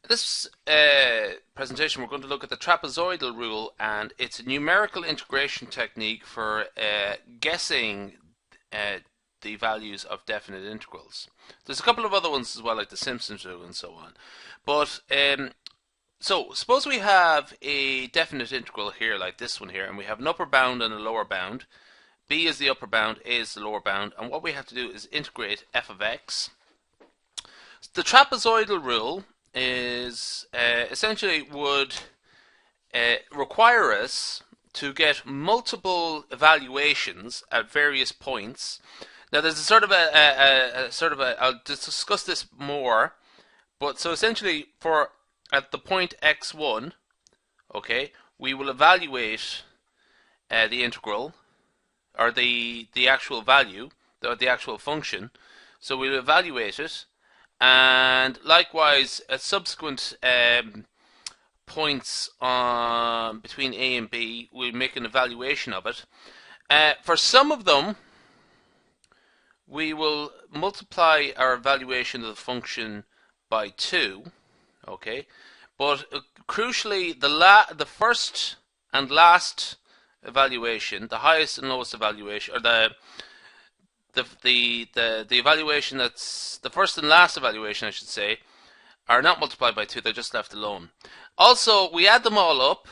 This presentation we're going to look at the trapezoidal rule, and it's a numerical integration technique for guessing the values of definite integrals. There's a couple of other ones as well, like the Simpsons rule and so on. But so suppose we have a definite integral here, like this one here, and we have an upper bound and a lower bound. B is the upper bound, A is the lower bound, and what we have to do is integrate f of x. The trapezoidal rule is essentially would require us to get multiple evaluations at various points. Now, there's a sort of I'll discuss this more, but so essentially for at the point x1, okay, we will evaluate the integral, or the actual value, the actual function. So we'll evaluate it, and likewise at subsequent points between A and B, we'll make an evaluation of it. For some of them, we will multiply our evaluation of the function by 2, okay? But crucially, the first and last evaluation, the highest and lowest evaluation, or the evaluation that's the first and last evaluation, I should say, are not multiplied by 2, they're just left alone. Also, we add them all up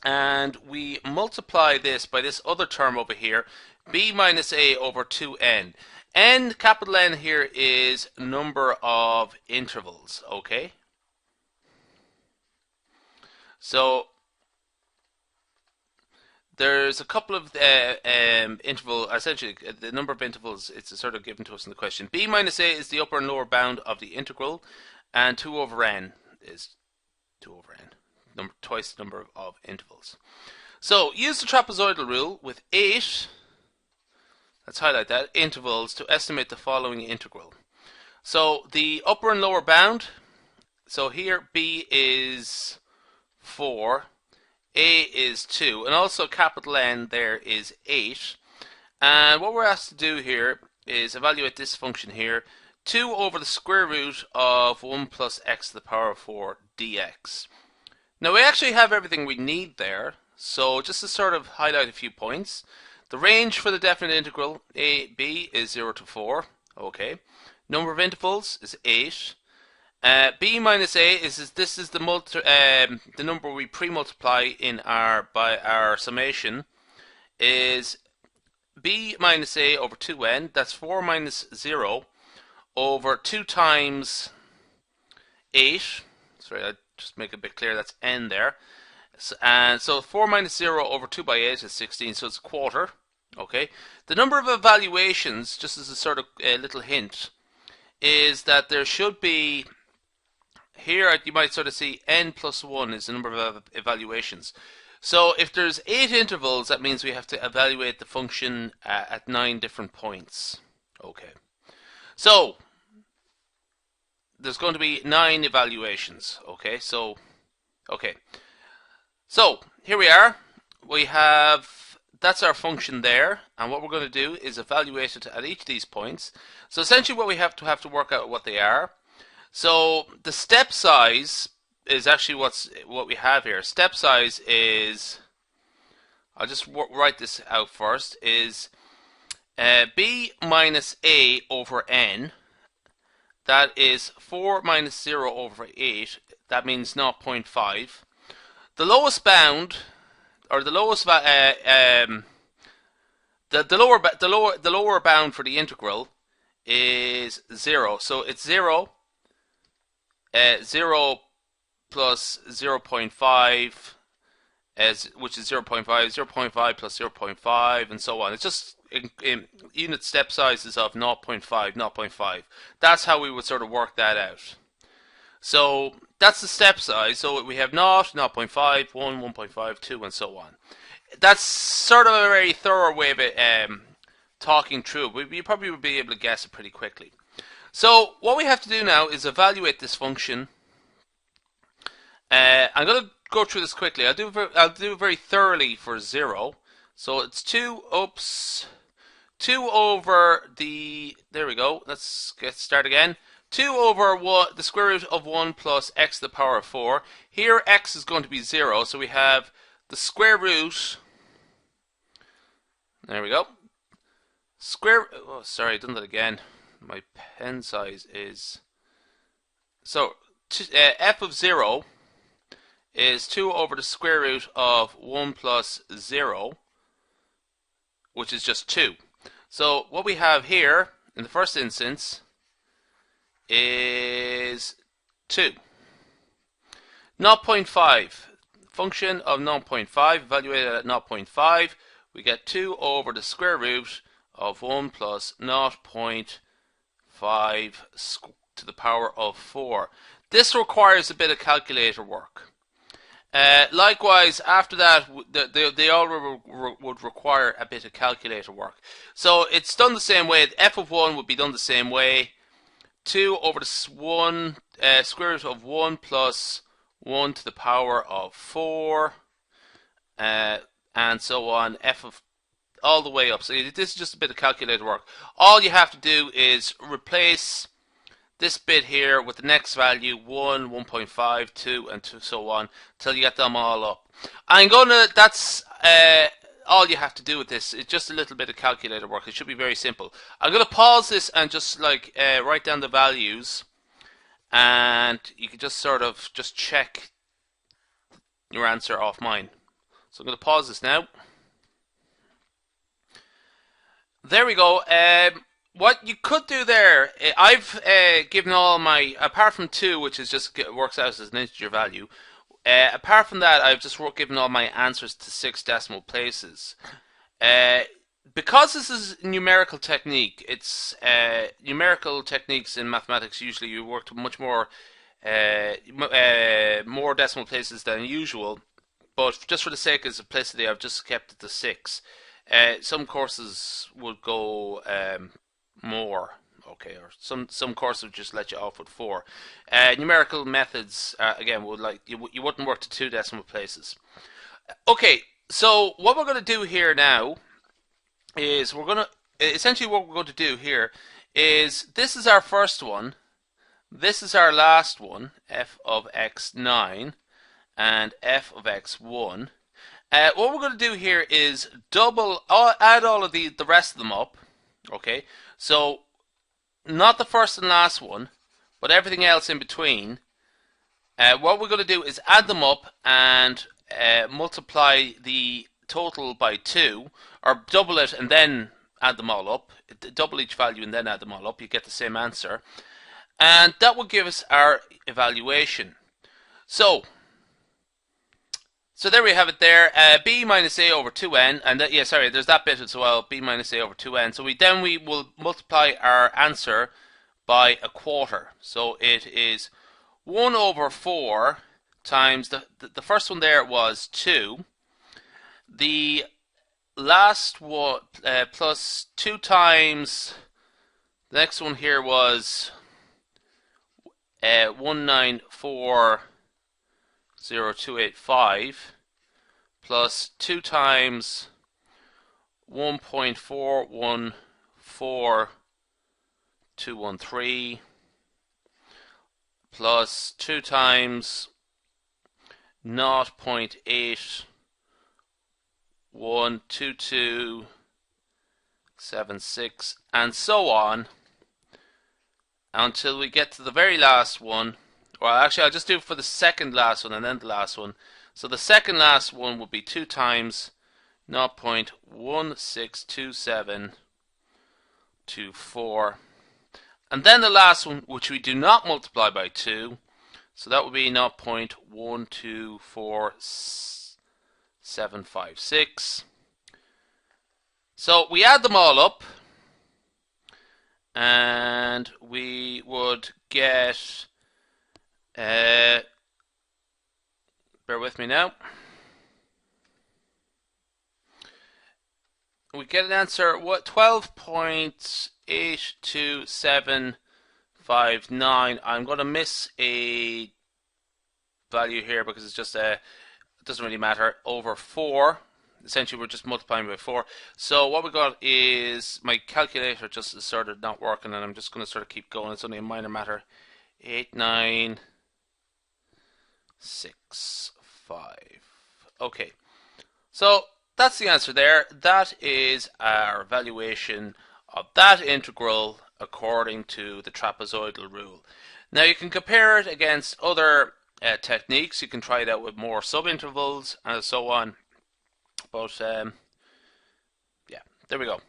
and we multiply this by this other term over here, b minus a over 2n. N, capital N here, is number of intervals, okay? So there's a couple of essentially the number of intervals, it's sort of given to us in the question. B minus a is the upper and lower bound of the integral, and 2 over n is 2 over n, twice the number of intervals. So use the trapezoidal rule with 8, let's highlight that, intervals to estimate the following integral. So the upper and lower bound, so here b is 4, a is 2, and also capital N there is 8. And what we're asked to do here is evaluate this function here, 2 over the square root of 1 plus x to the power of 4 dx. Now we actually have everything we need there, so just to sort of highlight a few points. The range for the definite integral b is 0 to 4, okay. Number of intervals is 8. B minus a is the number we pre-multiply in by our summation is b minus a over 2n. That's 4 minus 0 over 2 times 8. Sorry, I'll just make it a bit clear. That's n there. And so 4 minus 0 over 2 by 8 is 16, so it's a quarter. Okay. The number of evaluations, just as a sort of little hint, is that there should be, here you might sort of see n plus 1 is the number of evaluations. So if there's 8 intervals, that means we have to evaluate the function at 9 different points. Okay. So there's going to be 9 evaluations. Okay. So here we are. We have, that's our function there, and what we're going to do is evaluate it at each of these points. So essentially what we have to work out what they are. So the step size is actually what we have here. Step size is, I'll just write this out first, is b minus a over n. That is 4 minus 0 over 8. That means 0.5. The lowest bound, or the lowest the lower bound for the integral is 0. So it's 0. 0 plus 0.5, which is 0.5, 0.5 plus 0.5, and so on. It's just in unit step sizes of 0.5, 0.5. That's how we would sort of work that out. So that's the step size. So we have 0, 0.5, 1, 1.5, 2, and so on. That's sort of a very thorough way of talking through. You probably would be able to guess it pretty quickly. So what we have to do now is evaluate this function. I'm going to go through this quickly. I'll do it very thoroughly for 0. So it's 2 over the, there we go, let's get start again. 2 over the square root of 1 plus x to the power of 4. Here x is going to be 0, so we have the square root. There we go. Sorry, I've done that again. My pen size is... So, f of 0 is 2 over the square root of 1 plus 0, which is just 2. So, what we have here, in the first instance, is 2. 0.5. Function of 0.5, evaluated at 0.5, we get 2 over the square root of 1 plus 0.5 to the power of 4. This requires a bit of calculator work. Likewise, after that, they all would require a bit of calculator work. So it's done the same way. F of 1 would be done the same way. 2 over the square root of 1 plus 1 to the power of 4, and so on, f of all the way up. So this is just a bit of calculator work. All you have to do is replace this bit here with the next value, 1, 1.5, 2, and so on, till you get them all up. That's all you have to do with this. It's just a little bit of calculator work. It should be very simple. I'm going to pause this and just write down the values, and you can just sort of just check your answer off mine. So I'm going to pause this now. There we go. What you could do there, I've given all my, apart from 2, which is just works out as an integer value, apart from that, I've just given all my answers to 6 decimal places. Because this is numerical technique, it's numerical techniques in mathematics. Usually, you work to much more more decimal places than usual. But just for the sake of simplicity, I've just kept it to 6. Some courses would go more, okay, or some courses would just let you off with 4. Numerical methods again would you wouldn't work to 2 decimal places. Okay, so what we're going to do here now is essentially what we're going to do here is, this is our first one, this is our last one, f of x9 and f of x1. What we're going to do here is add all of the rest of them up. Okay, so not the first and last one, but everything else in between. What we're going to do is add them up and multiply the total by 2, or double it and then add them all up. Double each value and then add them all up. You get the same answer, and that will give us our evaluation. So there we have it there, b minus a over 2n, and there's that bit as well, b minus a over 2n. So we will multiply our answer by a quarter. So it is 1 over 4 times, the first one there was 2, the last one plus 2 times, the next one here was 1940285 plus 2 times 1.414213 plus 2 times 0.812276, and so on until we get to the very last one. Well, actually, I'll just do it for the second last one and then the last one. So the second last one would be 2 times 0.162724. And then the last one, which we do not multiply by 2, so that would be 0.124756. So we add them all up, and we would get, bear with me now, we get an answer, 12.82759. I'm going to miss a value here because it's just it doesn't really matter, over 4. essentially we're just multiplying by 4. So what we got is my calculator just is sort of not working, and I'm just going to sort of keep going. It's only a minor matter. 8, 9, 6, 5. Okay, so that's the answer there. That is our evaluation of that integral according to the trapezoidal rule. Now you can compare it against other techniques. You can try it out with more subintervals and so on. But yeah, there we go.